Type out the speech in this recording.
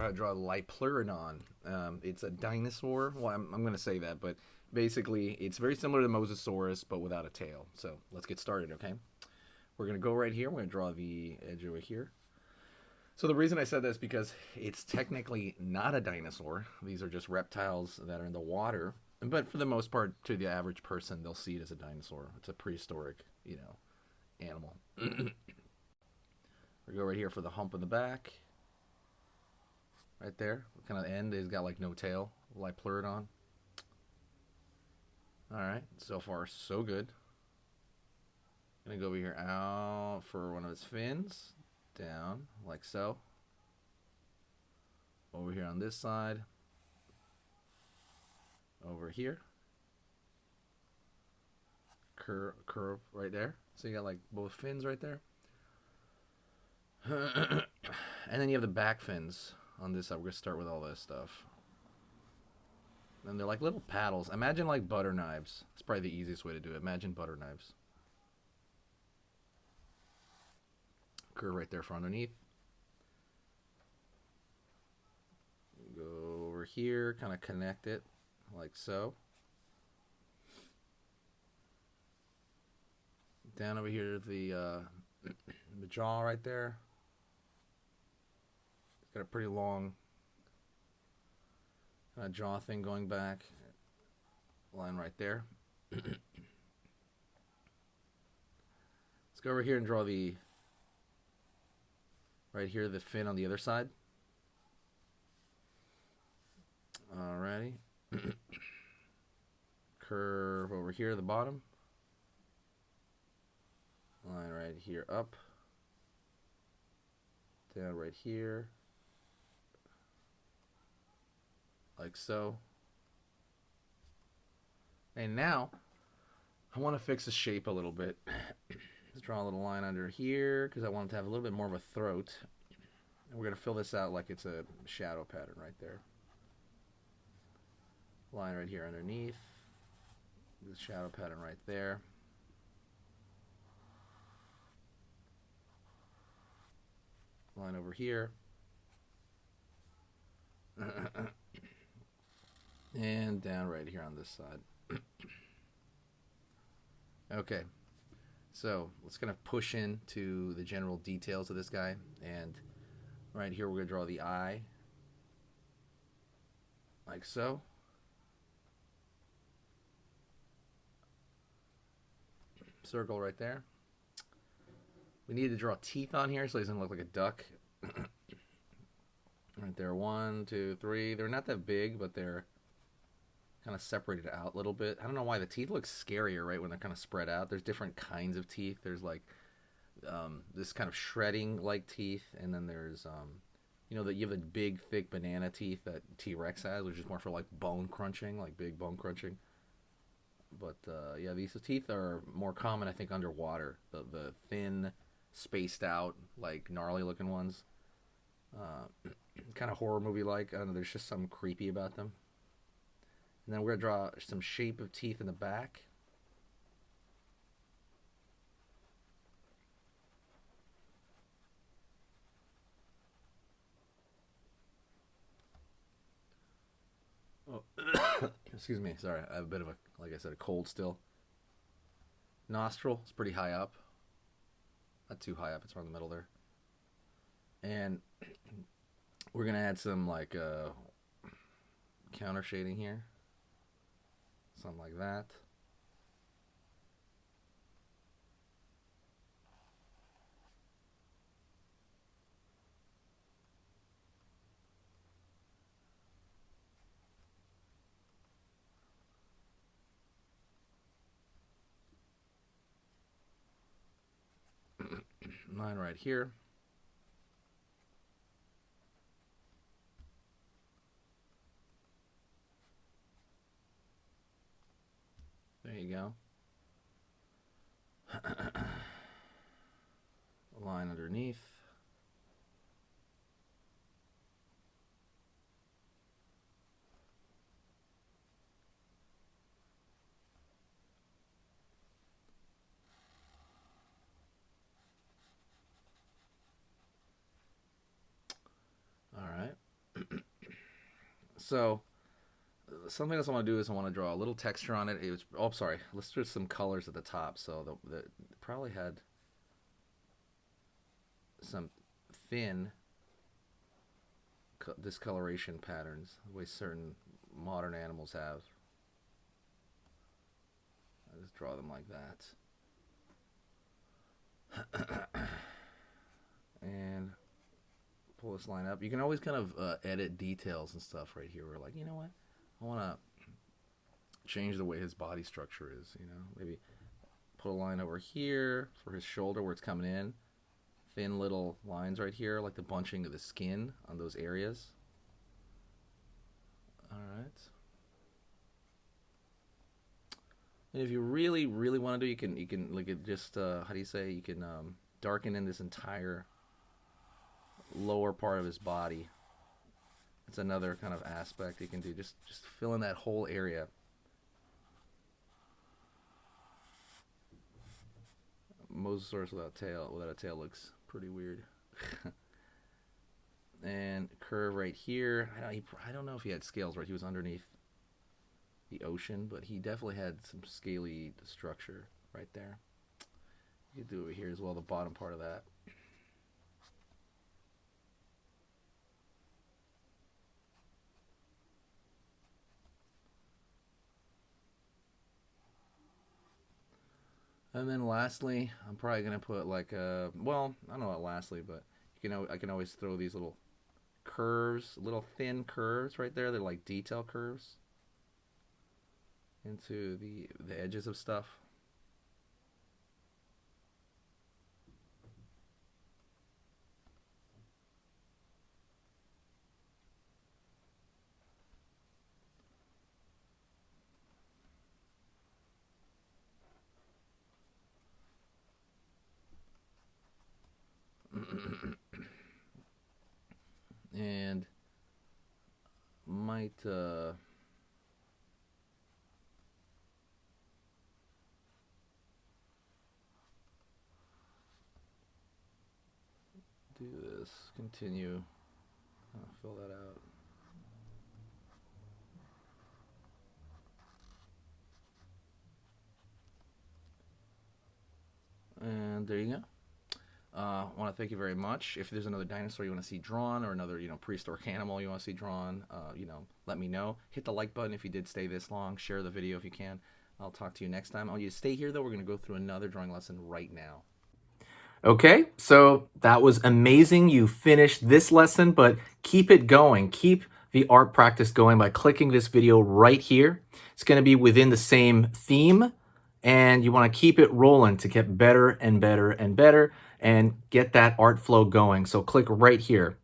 how to draw Liopleurodon. It's a dinosaur. Well, I'm going to say that, but basically, it's very similar to Mosasaurus, but without a tail. So let's get started, okay? We're going to go right here. We're going to draw the edge over here. So the reason I said that is because it's technically not a dinosaur. These are just reptiles that are in the water. But for the most part, to the average person, they'll see it as a dinosaur. It's a prehistoric, animal. We go right here for the hump in the back. Right there. Kind of end. He's got like no tail. Liopleurodon. Alright. So far, so good. Gonna go over here out for one of his fins. Down, like so. Over here on this side. Over here. Curve right there. So you got like both fins right there. And then you have the back fins on this side. We're going to start with all this stuff. And they're like little paddles. Imagine like butter knives. It's probably the easiest way to do it. Imagine butter knives. Curve right there for underneath. Go over here, kind of connect it like so. Down over here to the jaw right there. It's got a pretty long kind of jaw thing going back. Line right there. Let's go over here and draw right here, the fin on the other side. Alrighty. Curve over here to the bottom. Line right here up. Down right here. Like so. And now, I want to fix the shape a little bit. Let's draw a little line under here because I want it to have a little bit more of a throat. And we're going to fill this out like it's a shadow pattern right there. Line right here underneath. The shadow pattern right there. Line over here. And down right here on this side. Okay. So let's kind of push into the general details of this guy. And right here we're going to draw the eye. Like so. Circle right there. We need to draw teeth on here so he doesn't look like a duck. Right there, 1, 2, 3. They're not that big, but they're kind of separated out a little bit. I don't know why the teeth look scarier, right, when they're kind of spread out. There's different kinds of teeth. There's like this kind of shredding like teeth, and then there's you have the big thick banana teeth that T-Rex has, which is more for like bone crunching, like big bone crunching. But yeah, these teeth are more common, I think, underwater. The thin, spaced out, like gnarly looking ones. Kind of horror movie like. I don't know, there's just something creepy about them. And then we're going to draw some shape of teeth in the back. Oh, excuse me. Sorry, I have a bit of like I said, a cold still. Nostril is pretty high up. Not too high up. It's around the middle there. And we're going to add some like counter shading here. Something like that. Line right here. There you go. A line underneath. All right. So something else I want to do is I want to draw a little texture on it. It was, oh, sorry. Let's do some colors at the top. So the probably had some thin discoloration patterns, the way certain modern animals have. I just draw them like that. And pull this line up. You can always kind of edit details and stuff right here. We're like, you know what? I want to change the way his body structure is, you know. Maybe put a line over here for his shoulder where it's coming in. Thin little lines right here, like the bunching of the skin on those areas. All right. And if you really, really want to do, you can look at just how do you say? You can darken in this entire lower part of his body. It's another kind of aspect you can do. Just fill in that whole area. Mosasaurus without a tail looks pretty weird. And curve right here. I don't know if he had scales, right? He was underneath the ocean, but he definitely had some scaly structure right there. You could do it here as well, the bottom part of that. And then lastly, I'm probably gonna put like a, well, I don't know about lastly, but you know, I can always throw these little curves, little thin curves right there. They're like detail curves into the edges of stuff. And might do this, continue, fill that out. And there you go. I want to thank you very much. If there's another dinosaur you want to see drawn, or another, you know, prehistoric animal you want to see drawn, you know, let me know. Hit the like button if you did stay this long. Share the video if you can. I'll talk to you next time. I want you to stay here, though. We're going to go through another drawing lesson right now. Okay, so that was amazing. You finished this lesson, but keep it going. Keep the art practice going by clicking this video right here. It's going to be within the same theme, and you want to keep it rolling to get better and better and better and get that art flow going. So click right here.